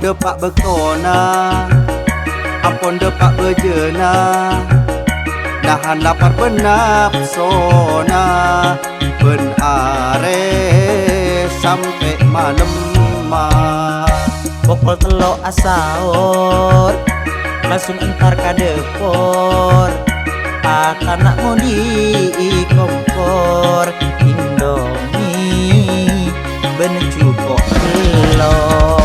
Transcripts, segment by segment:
depak bekona, ampun depak bejena, nahan lapar benapsona, ben are sampai malam mah. Pokol telok asaur langsung entar ka depor, akanak mau di kompor Indomie ben cukup telur.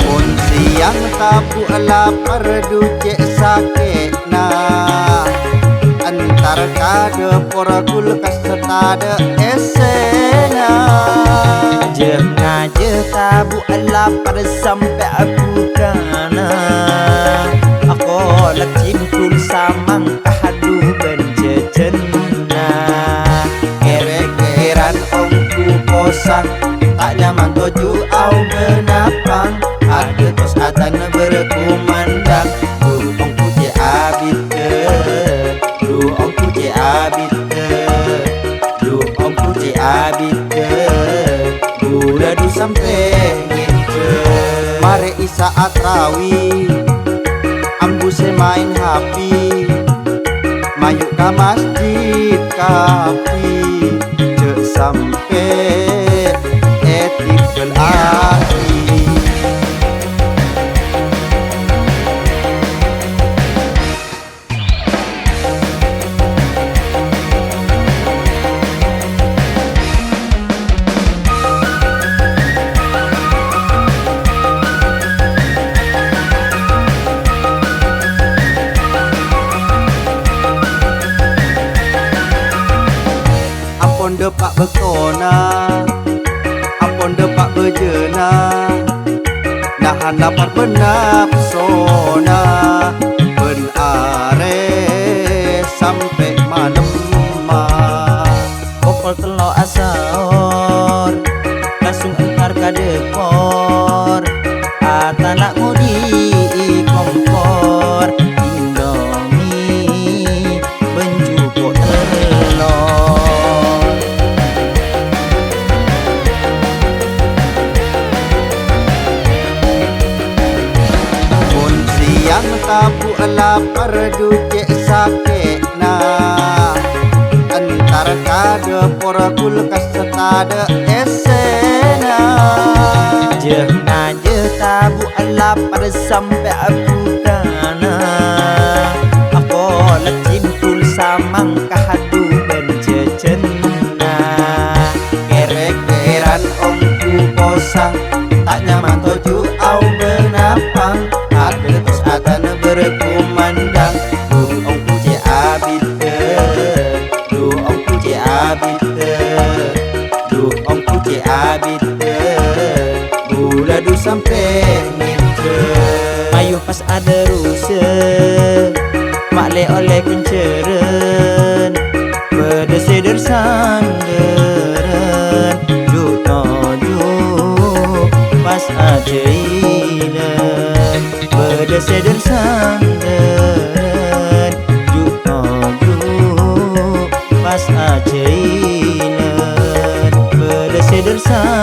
Pun siang tapu lapar ducek sakit nah, antar kade pora kulkas setade esena. Jangan je tabu lapar sampai aku kana, aku lecim tul samang kahadu benjejena. Kere-keran ongku posang, tak nyaman toju au benapang, ada tos atan berkumandang. Du ongku je abit ke, du ongku je abit ke, du ongku je abit ke, gula du sampai ngike. Mare isa atrawi, ambu se main hapi, mayuk ka masjid kapi, cek sampai etik belaki. Ampun depak bekona, ampun depak bejena, nahan lapar benapsona, ben are sampai malam mah. Pokol telok asaur langsung entar ka depor, atanak mau di kompor Indomie ben cukup telur. Pun siang tapu lapar ducek sakit nah, antar kade pora kulkas setade esena. Jangan je tabu lapar sampai aku kana, aku lecim tul samang kahadu benjejena. Kere-keran ongku posang, tak nyaman toju au benapang, ada tos akan berkumandang. Du ongku je abit ke, du ongku je abit ke, du ongku je abit ke, gula du sampai ngike. Ayuh pas ada rusa mak le oleh kenceren, bedeseder sanggeran juk noju pas aceilen, bedeseder sanggeran juk noju pas aceilen, bedeseder sanggeran